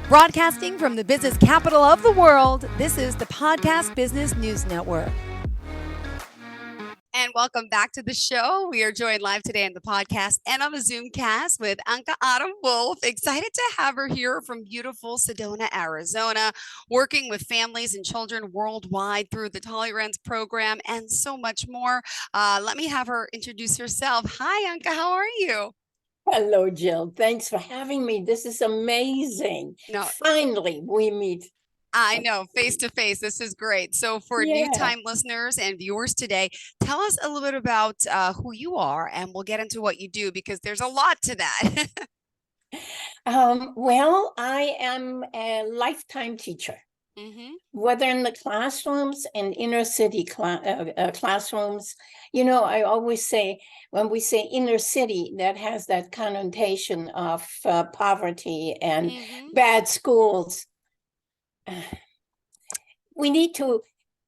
Broadcasting from the business capital of the world, this is the Podcast Business News Network. And welcome back to the show. We are joined live today on the podcast and on a Zoom cast with Anke Otto-Wolf. Excited to have her here from beautiful Sedona, Arizona, working with families and children worldwide through the Toley Ranz program and so much more. Let me have her introduce herself. Hi, Anke. How are you? Hello, Jill. Thanks for having me. This is amazing. No, Finally, we meet. I know, face to face. This is great. So, for new time listeners and viewers today, tell us a little bit about who you are, and we'll get into what you do because there's a lot to that. Well, I am a lifetime teacher, whether in the classrooms and inner city classrooms. You know, I always say when we say inner city, that has that connotation of poverty and bad schools. We need to,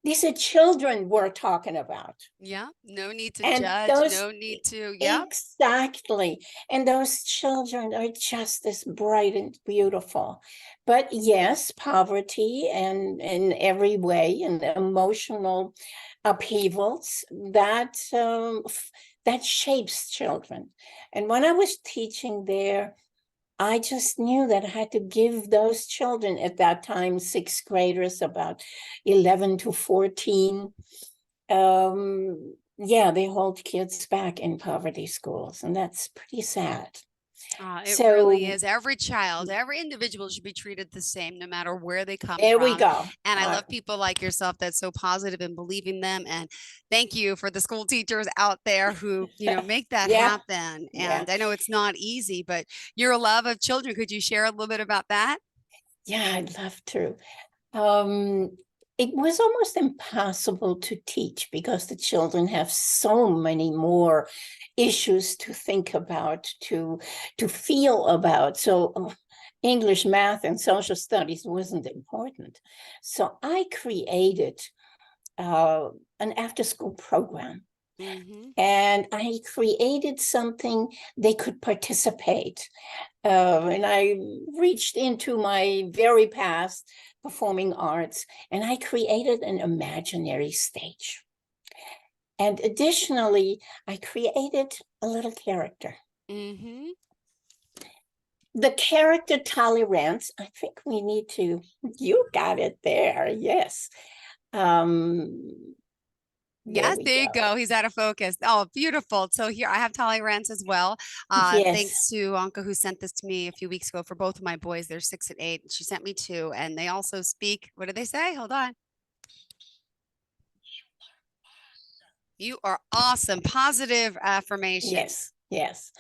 these are children we're talking about. Yeah, no need to judge, no need to, Exactly. And those children are just as bright and beautiful. But yes, poverty and in every way and emotional upheavals, that shapes children. And when I was teaching there, I just knew that I had to give those children at that time, sixth graders, about 11 to 14. They hold kids back in poverty schools, and that's pretty sad. It really is. Every child, every individual should be treated the same, no matter where they come from. There we go. And I love people like yourself that's so positive and believe in them. And thank you for the school teachers out there who, make that happen. And I know it's not easy, but your love of children, could you share a little bit about that? Yeah, I'd love to. It was almost impossible to teach because the children have so many more issues to think about, to feel about. So English, math, and social studies wasn't important. So I created an after-school program. And I created something they could participate. And I reached into my very past performing arts, and I created an imaginary stage. And additionally, I created a little character. The character Toley Ranz, I think we need to, you got it there, yes. Yes, there you go. He's out of focus. Oh, beautiful. So here I have Toley Ranz as well. Thanks to Anke, who sent this to me a few weeks ago for both of my boys. They're 6 and 8. She sent me 2, and they also speak. What did they say? Hold on. You are awesome. Positive affirmation. Yes.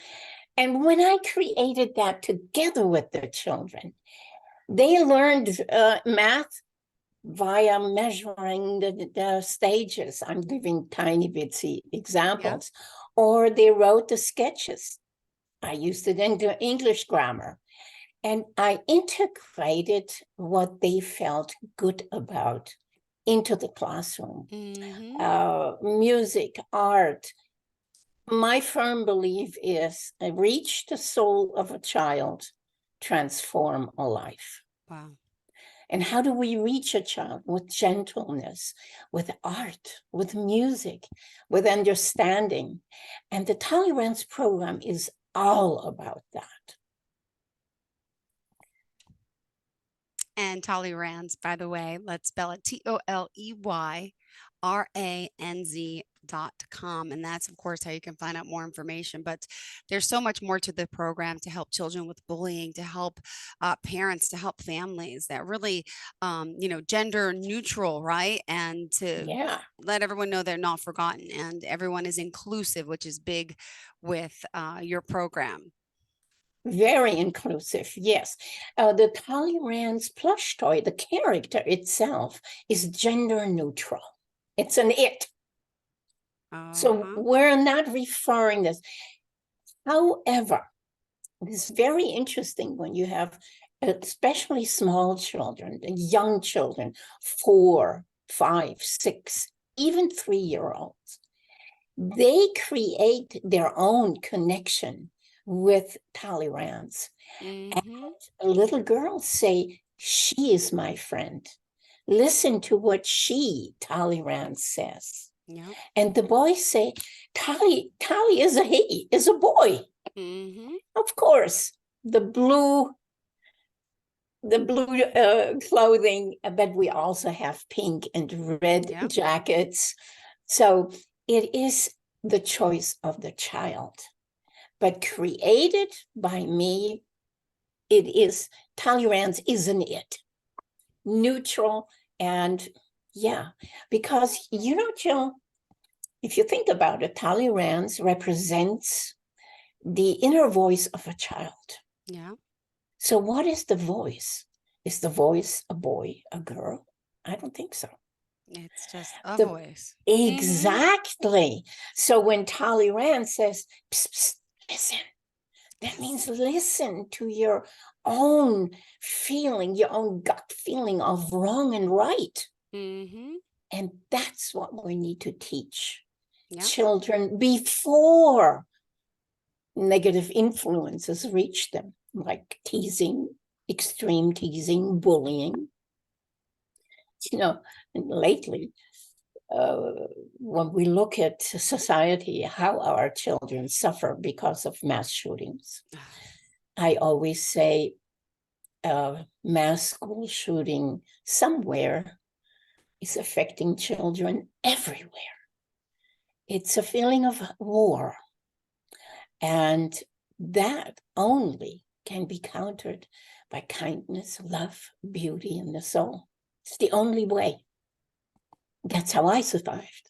And when I created that together with the children, they learned math via measuring the stages. I'm giving tiny bitsy examples. Or they wrote the sketches. I used it into English grammar. And I integrated what they felt good about into the classroom. Music, art. My firm belief is reach the soul of a child, transform a life. Wow. And how do we reach a child? With gentleness, with art, with music, with understanding. And the Toley Ranz program is all about that. And Toley Ranz, by the way, let's spell it ToleyRanz.com. And that's, of course, how you can find out more information. But there's so much more to the program to help children with bullying, to help parents, to help families that really, gender neutral, right? And to let everyone know they're not forgotten and everyone is inclusive, which is big with your program. Very inclusive, yes. The Toley Ranz plush toy, the character itself is gender neutral. It's an it. So we're not referring this. However, it's very interesting when you have especially small children, young children, 4, 5, 6, even 3-year-olds. They create their own connection with Toley Ranz. Mm-hmm. Little girls say, she is my friend. Listen to what Toley Ranz, says. Yeah. And the boys say, Tolly is a boy. Mm-hmm. Of course, the blue clothing, but we also have pink and red Yeah. jackets. So it is the choice of the child, but created by me. It is, Toley Ranz isn't it? Neutral and yeah, because Jill, if you think about it, Toley Ranz represents the inner voice of a child. Yeah. So what is the voice? Is the voice a boy, a girl? I don't think so. It's just a The, voice. Mm-hmm. exactly. So when Toley Ranz says, psst, psst, listen, that Yes. means listen to your own feeling, your own gut feeling of wrong and right. Mm-hmm. And that's what we need to teach Yeah. children before negative influences reach them, like teasing, extreme teasing, bullying. Lately, when we look at society, how our children suffer because of mass shootings, I always say mass school shooting somewhere is affecting children everywhere. It's a feeling of war. And that only can be countered by kindness, love, beauty in the soul. It's the only way. That's how I survived.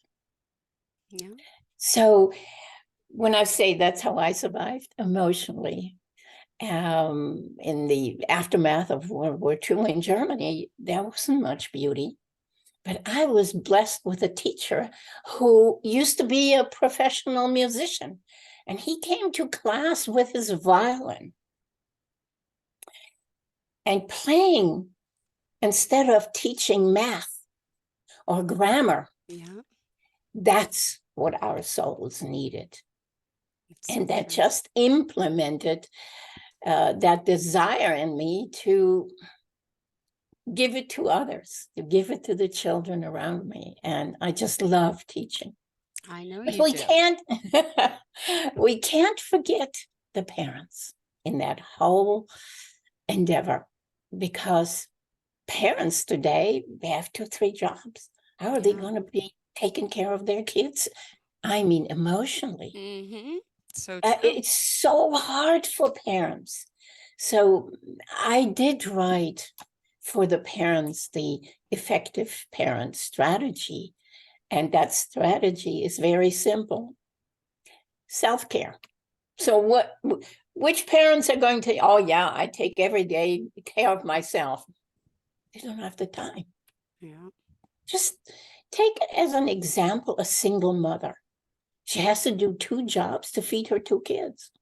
Yeah. So when I say that's how I survived emotionally, in the aftermath of World War II in Germany, there wasn't much beauty. But I was blessed with a teacher who used to be a professional musician. And he came to class with his violin and playing instead of teaching math or grammar. Yeah. That's what our souls needed. It's so And that true. just implemented that desire in me to give it to others, to give it to the children around me. And I just love teaching. I know But you we do. can't we can't forget the parents in that whole endeavor, because parents today, they have 2, 3 jobs. How are they Yeah. going to be taking care of their kids? I mean, emotionally. Mm-hmm. So true. It's so hard for parents. So I did write for the parents the effective parent strategy. And that strategy is very simple: self-care. So which parents are going to, oh yeah, I take every day care of myself? They don't have the time. Yeah. Just take it as an example, a single mother. She has to do 2 jobs to feed her 2 kids.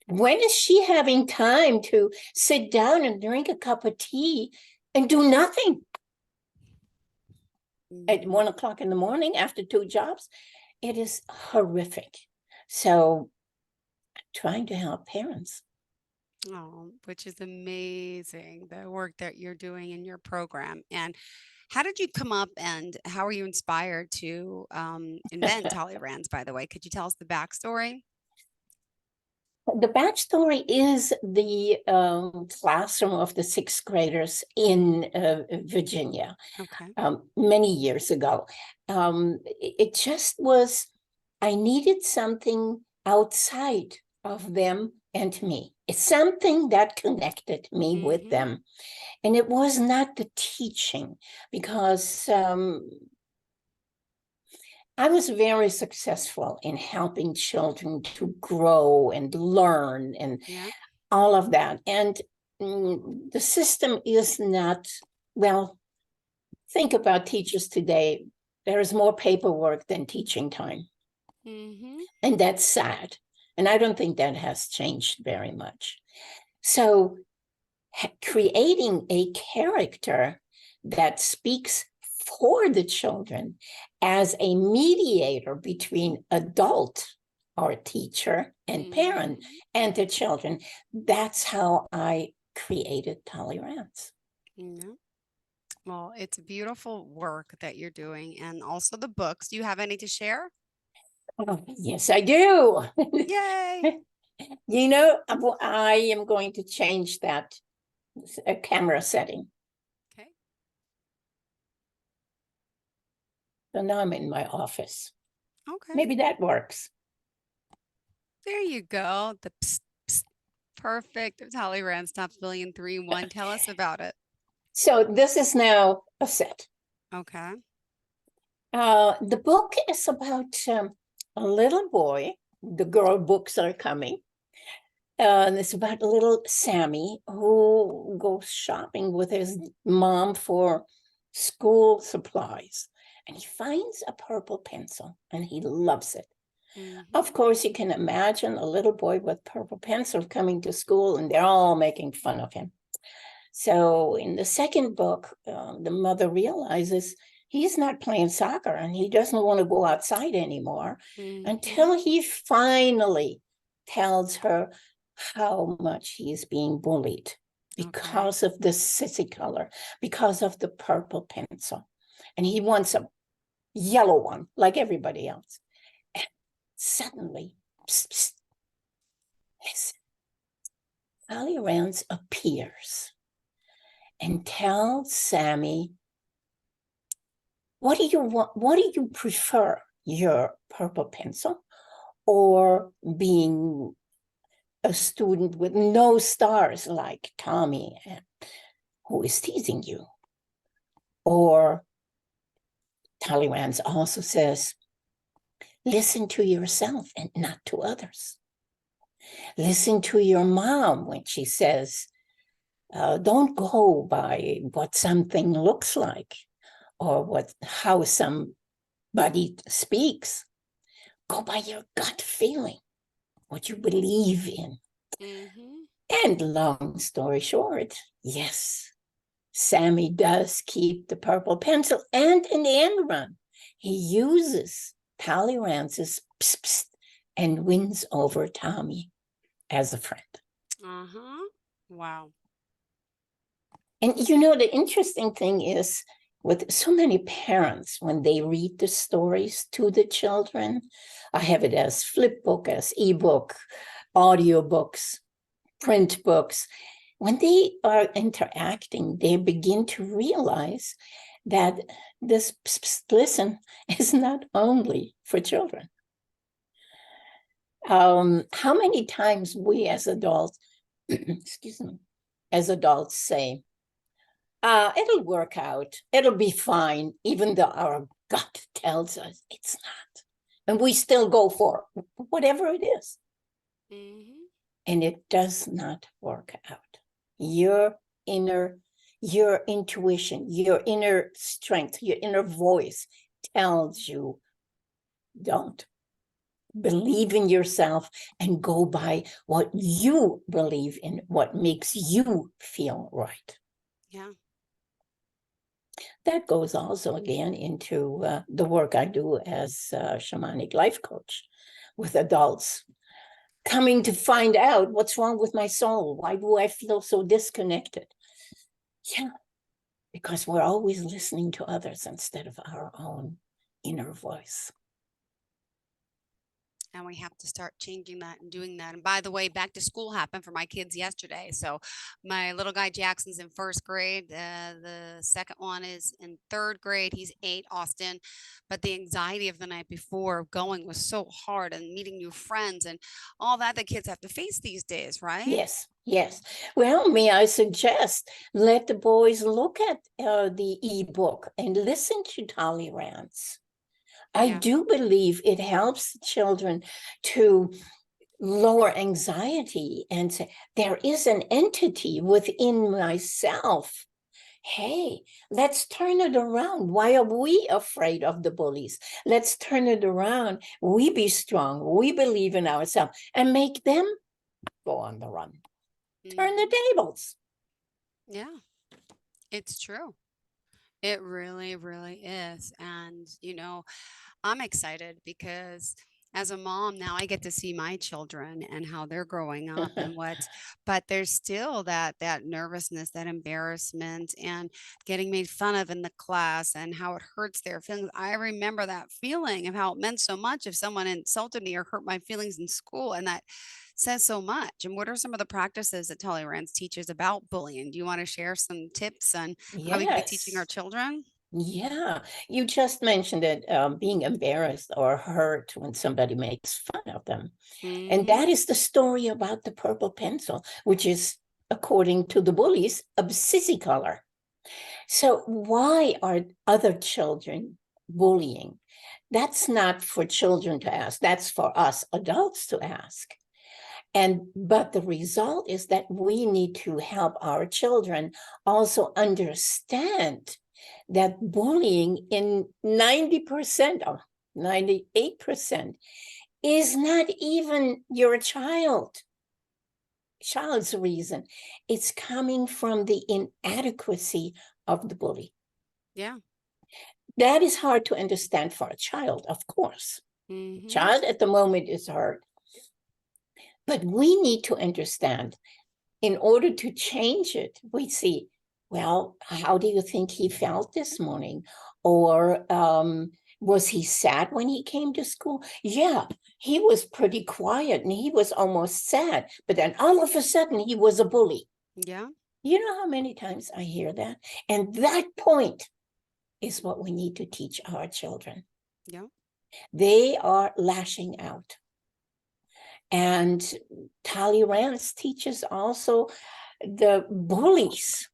When is she having time to sit down and drink a cup of tea and do nothing at Mm-hmm. 1 o'clock in the morning after 2 jobs? It is horrific. So I'm trying to help parents. Oh, which is amazing, the work that you're doing in your program. And how did you come up and how were you inspired to invent Tolly Ranz, by the way? Could you tell us the backstory? The backstory is the classroom of the 6th graders in Virginia Okay. many years ago. It just was, I needed something outside of them and me. It's something that connected me with Mm-hmm. them. And it was not the teaching, because I was very successful in helping children to grow and learn and Yeah. all of that. And the system is not, well, think about teachers today. There is more paperwork than teaching time. Mm-hmm. And that's sad. And I don't think that has changed very much. So creating a character that speaks for the children as a mediator between adult or teacher and parent Mhm. and the children. That's how I created Toley Ranz. Yeah. Well, it's beautiful work that you're doing and also the books. Do you have any to share? Oh, yes, I do. Yay. You know, I am going to change that camera setting. Okay. So now I'm in my office. Okay. Maybe that works. There you go. The psst, psst, perfect Tolly Rand Stops Billion 3-1. Tell us about it. So this is now a set. Okay. The book is about a little boy. The girl books are coming. And it's about little Sammy who goes shopping with his mom for school supplies. And he finds a purple pencil and he loves it. Mhm. Of course, you can imagine a little boy with purple pencil coming to school and they're all making fun of him. So in the second book, the mother realizes he's not playing soccer and he doesn't want to go outside anymore Mhm. until he finally tells her how much he is being bullied Okay. because of the sissy color, because of the purple pencil. And he wants a yellow one like everybody else. And suddenly, psst, psst, listen, Toley Ranz appears and tells Sammy, what do you want? What do you prefer? Your purple pencil or being a student with no stars like Tommy, who is teasing you? Or Toley Ranz also says, listen to yourself and not to others. Listen to your mom when she says, don't go by what something looks like or how somebody speaks. Go by your gut feeling, what you believe in. Mhm. And long story short, yes, Sammy does keep the purple pencil. And in the end run, he uses Toley Ranz's psst, psst, and wins over Tommy as a friend. Uh-huh. Wow. And you know, the interesting thing is with so many parents, when they read the stories to the children, I have it as flip book, as ebook, audio books, print books. When they are interacting, they begin to realize that this listen is not only for children. How many times we as adults, excuse me, as adults say, it'll work out, it'll be fine, even though our gut tells us it's not. And we still go for whatever it is. Mhm. And it does not work out. Your inner, your intuition, your inner strength, your inner voice tells you don't. Believe in yourself and go by what you believe in, what makes you feel right. Yeah. That goes also again into the work I do as a shamanic life coach with adults coming to find out what's wrong with my soul. Why do I feel so disconnected? Yeah, because we're always listening to others instead of our own inner voice. And we have to start changing that and doing that. And by the way, back to school happened for my kids yesterday. So my little guy Jackson's in first grade. The second one is in third grade. He's 8, Austin. But the anxiety of the night before going was so hard and meeting new friends and all that the kids have to face these days, right? Yes, yes. Well, may I suggest let the boys look at the ebook and listen to Tolly Ranz. I Yeah. do believe it helps children to lower anxiety and say, there is an entity within myself. Hey, let's turn it around. Why are we afraid of the bullies? Let's turn it around. We be strong. We believe in ourselves and make them go on the run. Turn the Hmm. tables. Yeah, it's true. It really, really is. And, I'm excited because As a mom now, I get to see my children and how they're growing up and but there's still that nervousness, that embarrassment, and getting made fun of in the class and how it hurts their feelings. I remember that feeling of how it meant so much if someone insulted me or hurt my feelings in school, and that says so much. And what are some of the practices that Toley Ranz teaches about bullying? Do you want to share some tips on how we can be teaching our Yes. children? Yeah, you just mentioned it, being embarrassed or hurt when somebody makes fun of them. And Mm-hmm. that is the story about the purple pencil, which is, according to the bullies, a sissy color. So why are other children bullying? That's not for children to ask. That's for us adults to ask. But the result is that we need to help our children also understand that bullying in 90% or 98% is not even your child's reason. It's coming from the inadequacy of the bully. Yeah. That is hard to understand for a child, of course. Mm-hmm. Child at the moment is hard. But we need to understand, in order to change it, we see, well, how do you think he felt this morning? Or was he sad when he came to school? Yeah, he was pretty quiet and he was almost sad. But then all of a sudden, he was a bully. Yeah. You know how many times I hear that? And that point is what we need to teach our children. Yeah. They are lashing out. And Toley Ranz teaches also the bullies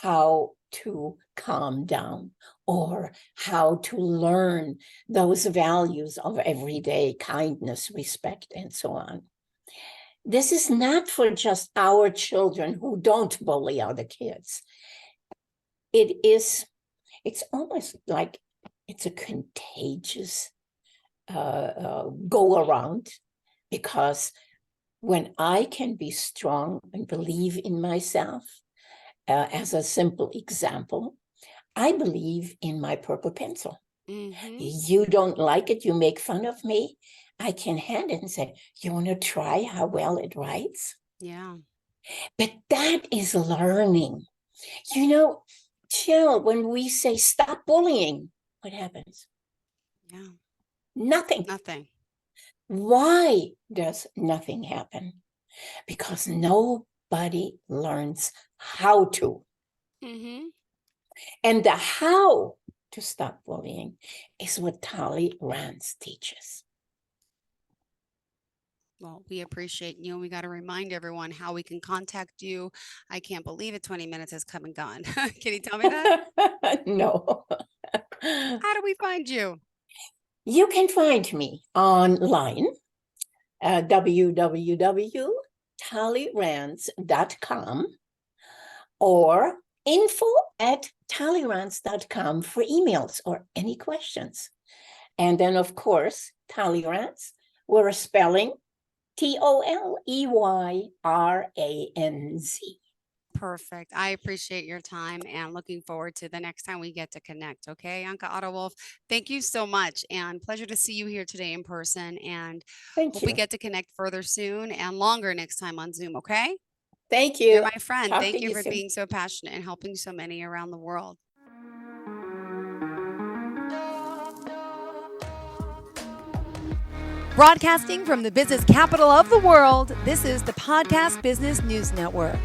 how to calm down or how to learn those values of everyday kindness, respect, and so on. This is not for just our children who don't bully other kids. It's almost like it's a contagious go around, because when I can be strong and believe in myself, as a simple example, I believe in my purple pencil. Mm-hmm. You don't like it, you make fun of me, I can hand it and say, you want to try how well it writes? Yeah. But that is learning. You know, Jill, when we say stop bullying, what happens? Yeah. Nothing. Nothing. Why does nothing happen? Because nobody learns how to. Mm-hmm. And the how to stop bullying is what Toley Ranz teaches. Well, we appreciate you. And we got to remind everyone how we can contact you. I can't believe it. 20 minutes has come and gone. Can you tell me that? No. How do we find you? You can find me online, www.toleyranz.com, or info@toleyranz.com for emails or any questions. And then, of course, Toley Ranz, we're spelling Toleyranz. Perfect. I appreciate your time and looking forward to the next time we get to connect. Okay, Anke Otto-Wolf, thank you so much, and pleasure to see you here today in person, and Thank hope we you. get to connect further soon and longer next time on Zoom. Okay, Thank you're you. my friend. Talk to Thank you you for soon. being so passionate and helping so many around the world. Broadcasting from the business capital of the world, this is the Podcast Business News Network.